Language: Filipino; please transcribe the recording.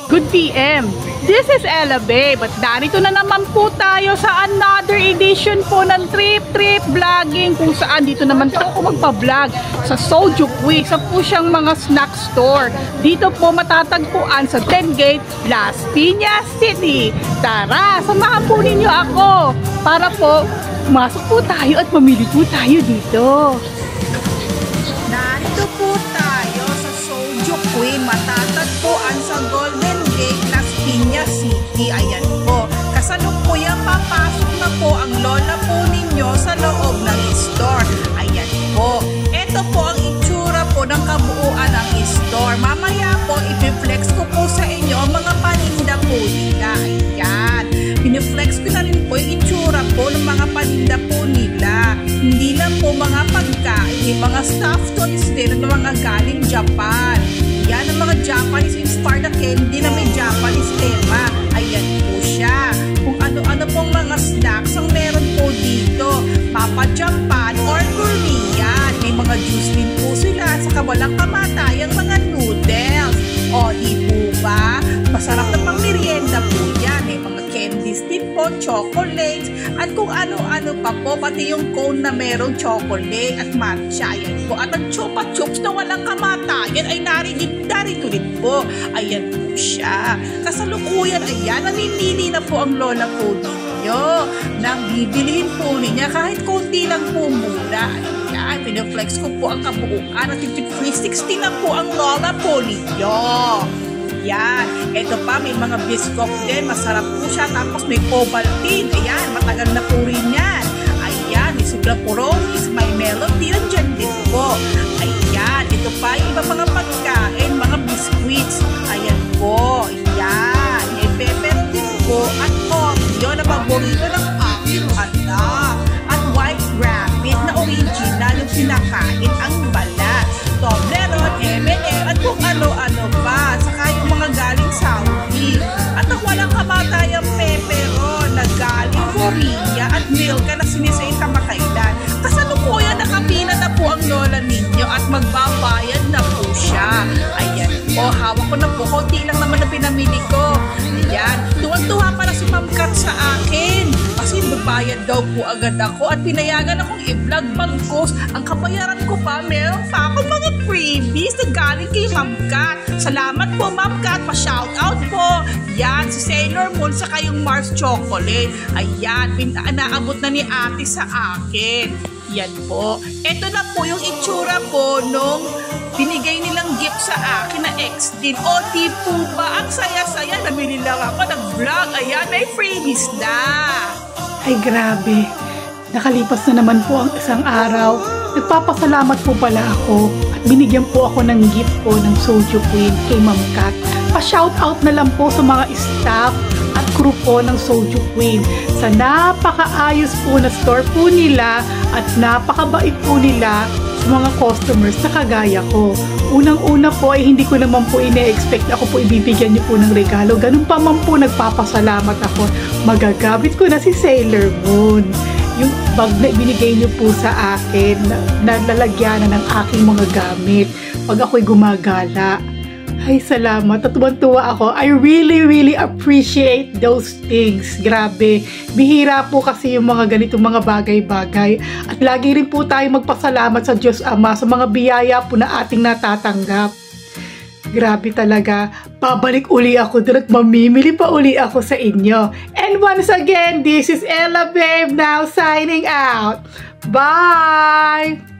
Good PM! This is Ella Babe at narito na naman po tayo sa another edition po ng Trip Vlogging kung saan dito naman po ako magpa-vlog sa Sojukwi, sa po siyang mga snack store. Dito po matatagpuan sa 10 Gate, Las Piñas City. Tara, samahan po ninyo ako para po pumasok po tayo at mamili po tayo dito. Narito po tayo sa Sojukwi, matatagpuan sa Golden Gate, Las Piñas City. Ayan po, kasalukuyan papasok na po ang lola po ninyo sa loob ng store. Ayan po, ito po ang itsura po ng kabuuan ng store. Mamaya po i-flex ko po sa inyo ang mga paninda po nila. Ayan, piniflex ko na rin po yung itsura po ng mga paninda po nila. Hindi lang po mga pagkain, yung mga stuffed toys din ng mga galing Japan. Yan ang mga Japanese inspired na candy na may Japanese tema. Ayan po siya. Kung ano-ano pong mga snacks ang meron po dito. Papa Japan or Korean. May mga juice din po sila sa kawalang kamatayang mga noodles. O di po ba? Masarap na pang merienda po yan. May mga candies din po, chocolates, at kung ano-ano pa po, pati yung cone na merong chocolate at matcha. Ayan po. At ang chupa chups na walang kamatayan ay narito rin po. Ayan po siya. Kasalukuyan, ayan, namimili na po ang lola po ninyo. Nang bibilihin po niya kahit konti lang po muna. Ayan, pinaflex ko po ang kabuuan at 360 na po ang lola po ninyo. Yan. Ito pa, may mga biscuit din. Masarap po siya. Tapos may Ovaltine. Ayan, matagal na po rin yan. Ayan, may Sigla Puronis, may Melody. Nandiyan din po. Ayan, ito pa, yung iba mga pagkain, mga biscuits. Ayan po. Ayan. May pepero din po. At Oreo na paborito ng aking anak. At White Rabbit na original yung sinakain ang balat. Toblerone, M&M, at kung ano-ano pa. Saka yung mga galing Saudi. At ang walang kamatayang pepero na galing Korea at Milka na sinisay kamakailan. Kasalukuyan nakapila na po ang lola ninyo at magbabayad na po siya. Ayan po, hawak ko na po. Konti lang naman na pinamili ko. Ayan, tuwan-tuwa para si Ma'am Kat sa akin. Kasi magbayad daw po agad ako at pinayagan akong i-vlog bagkos. Ang kabayaran ko pa, meron pa akong mga freebies na galing kay Ma'am Kat. Salamat po, Ma'am Kat. Pa-shoutout po. Yan, si Sailor Moon sa kayong Mars Chocolate. Ayan, naabot na ni ate sa akin. Yan po. Ito na po yung itsura po nung binigay nilang gift sa akin na ex-din. O di po ba? Ang saya-saya. Namili lang ako ng vlog. Ayan, may freebies na. Ay grabe, nakalipas na naman po ang isang araw. Nagpapasalamat po pala ako at binigyan po ako ng gift po ng Sojukwi kay Ma'am Kat. Pa-shoutout na lang po sa mga staff at crew po ng Sojukwi sa napakaayos po na store po nila at napakabait po nila sa mga customers na kagaya ko. Unang-una po ay hindi ko naman po ine-expect ako po ibibigyan niyo po ng regalo. Ganun pa man po nagpapasalamat ako. Magagamit ko na si Sailor Moon. Yung bag na ibinigay niyo po sa akin, nalalagyan na ng aking mga gamit pag ako'y gumagala. Ay, salamat. At tuwan-tuwa ako. I really appreciate those things. Grabe. Bihira po kasi yung mga ganitong mga bagay-bagay. At lagi rin po tayo magpasalamat sa Diyos Ama sa mga biyaya po na ating natatanggap. Grabe talaga. Babalik uli ako doon at mamimili pa uli ako sa inyo. And once again, this is Ella Babe now signing out. Bye!